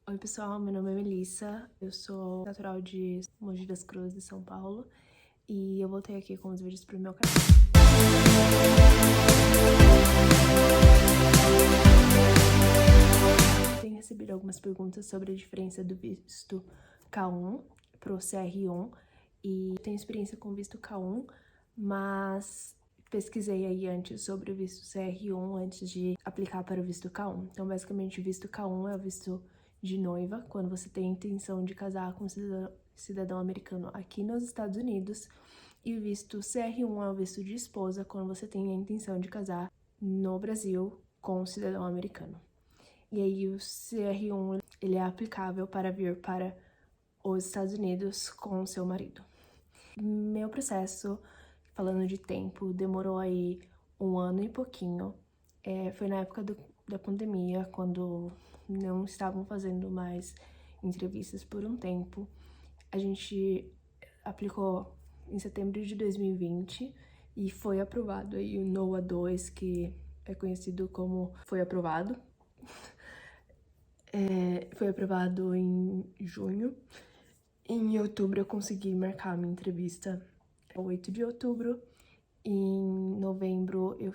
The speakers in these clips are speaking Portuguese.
Oi pessoal, meu nome é Melissa, eu sou natural de Mogi das Cruzes, São Paulo, e eu voltei aqui com os vídeos pro meu canal. Tenho recebido algumas perguntas sobre a diferença do visto K1 pro CR1, e tenho experiência com visto K1, mas pesquisei aí antes sobre o visto CR1 antes de aplicar para o visto K1. Então, basicamente, o visto K1 é o visto de noiva, quando você tem a intenção de casar com um cidadão americano aqui nos Estados Unidos, e o visto CR1 é o visto de esposa, quando você tem a intenção de casar no Brasil com um cidadão americano. E aí o CR1 ele é aplicável para vir para os Estados Unidos com o seu marido. Meu processo, falando de tempo, demorou aí 1 ano e pouquinho. Foi na época da pandemia, quando não estavam fazendo mais entrevistas por um tempo. A gente aplicou em setembro de 2020 e foi aprovado aí o NOA 2, que é conhecido como foi aprovado. Foi aprovado em junho. Em outubro eu consegui marcar a minha entrevista, 8 de outubro. Em novembro eu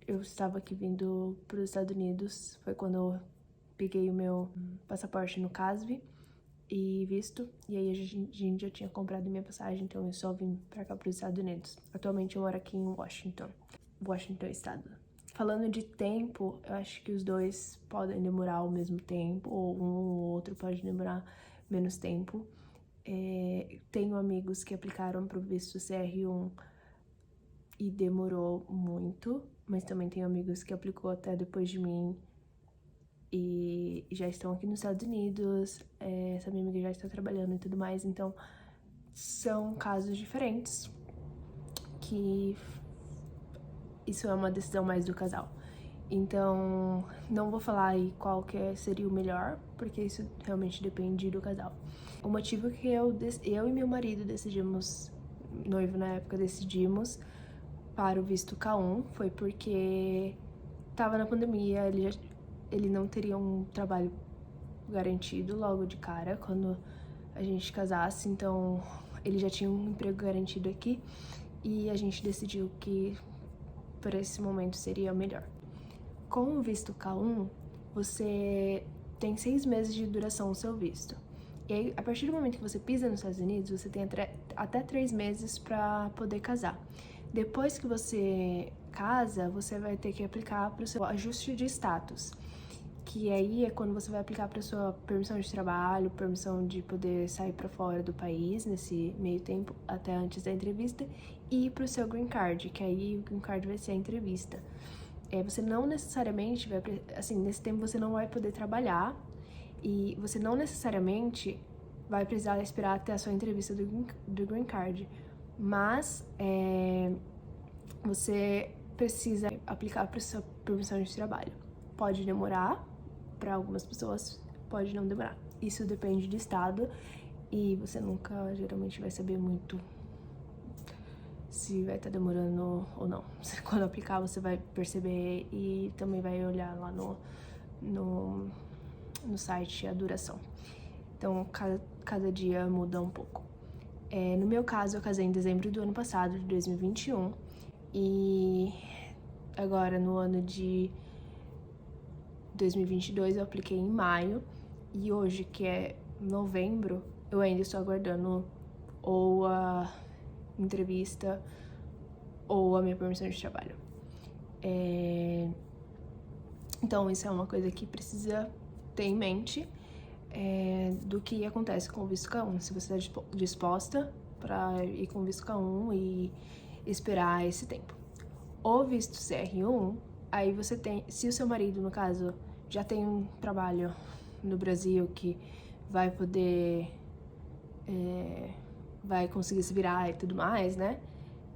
eu estava aqui vindo para os Estados Unidos, foi quando eu peguei o meu passaporte no CASV e visto, e aí a gente já tinha comprado minha passagem, então eu só vim para cá para os Estados Unidos. Atualmente eu moro aqui em Washington estado. Falando de tempo, eu acho que os dois podem demorar ao mesmo tempo, ou um ou outro pode demorar menos tempo. Tenho amigos que aplicaram para o visto CR1 e demorou muito, mas também tenho amigos que aplicou até depois de mim e já estão aqui nos Estados Unidos, essa minha amiga já está trabalhando e tudo mais, então são casos diferentes, que isso é uma decisão mais do casal. Então, não vou falar aí qual que seria o melhor, porque isso realmente depende do casal. O motivo que eu e meu marido decidimos, noivo na época, decidimos para o visto K1 foi porque tava na pandemia, ele não teria um trabalho garantido logo de cara quando a gente casasse, então ele já tinha um emprego garantido aqui e a gente decidiu que por esse momento seria melhor. Com o visto K1, você tem 6 meses de duração o seu visto. E aí, a partir do momento que você pisa nos Estados Unidos, você tem até 3 meses para poder casar. Depois que você casa, você vai ter que aplicar para o seu ajuste de status, que aí é quando você vai aplicar para sua permissão de trabalho, permissão de poder sair para fora do país nesse meio tempo, até antes da entrevista, e para o seu green card, que aí o green card vai ser a entrevista. Você não necessariamente vai, assim, nesse tempo você não vai poder trabalhar e você não necessariamente vai precisar esperar até a sua entrevista do green card, mas você precisa aplicar para sua permissão de trabalho. Pode demorar, para algumas pessoas pode não demorar. Isso depende do estado e você nunca geralmente vai saber muito se vai estar demorando ou não. Quando aplicar você vai perceber e também vai olhar lá no site a duração. Então cada dia muda um pouco. No meu caso eu casei em dezembro do ano passado, de 2021, e agora no ano de 2022 eu apliquei em maio, e hoje, que é novembro, eu ainda estou aguardando ou a entrevista ou a minha permissão de trabalho. Então isso é uma coisa que precisa ter em mente do que acontece com o visto K1. Se você está disposta para ir com o visto K1 e esperar esse tempo. O visto CR1, aí você tem, se o seu marido, no caso, já tem um trabalho no Brasil que vai poder, vai conseguir se virar e tudo mais, né?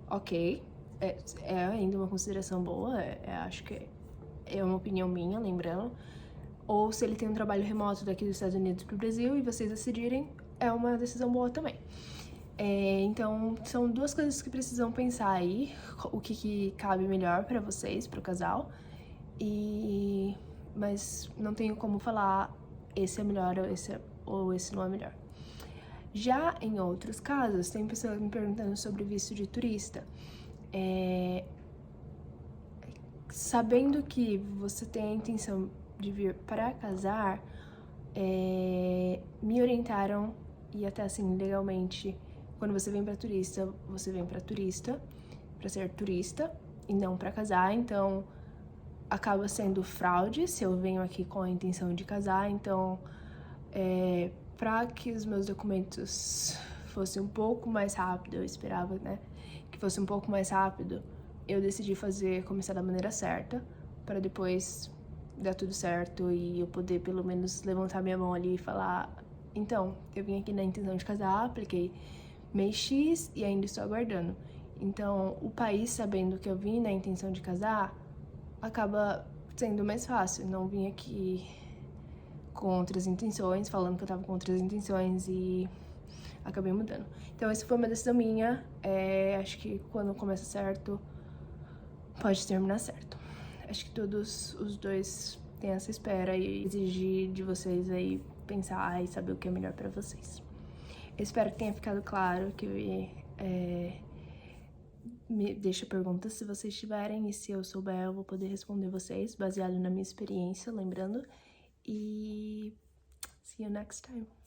Ok, é ainda uma consideração boa, acho que é uma opinião minha, lembrando. Ou se ele tem um trabalho remoto daqui dos Estados Unidos para o Brasil e vocês decidirem, é uma decisão boa também. Então, são duas coisas que precisam pensar aí, o que cabe melhor para vocês, para o casal. E mas não tenho como falar esse é melhor ou esse não é melhor. Já em outros casos, tem pessoas me perguntando sobre visto de turista. Sabendo que você tem a intenção de vir para casar, me orientaram, e até assim, legalmente, quando você vem para turista, você vem para ser turista, e não para casar, então acaba sendo fraude se eu venho aqui com a intenção de casar, então para que os meus documentos fossem um pouco mais rápido, eu esperava, né, que fosse um pouco mais rápido, eu decidi começar da maneira certa, para depois dar tudo certo e eu poder pelo menos levantar minha mão ali e falar, então, eu vim aqui na intenção de casar, apliquei mês X e ainda estou aguardando. Então, o país sabendo que eu vim na intenção de casar, acaba sendo mais fácil. Não vim aqui com outras intenções, falando que eu tava com outras intenções e acabei mudando. Então, essa foi uma decisão minha. Acho que quando começa certo, pode terminar certo. Acho que todos os dois têm essa espera e exigir de vocês aí pensar e saber o que é melhor pra vocês. Eu espero que tenha ficado claro, que me deixa perguntas se vocês tiverem, e se eu souber eu vou poder responder vocês, baseado na minha experiência, lembrando. E see you next time.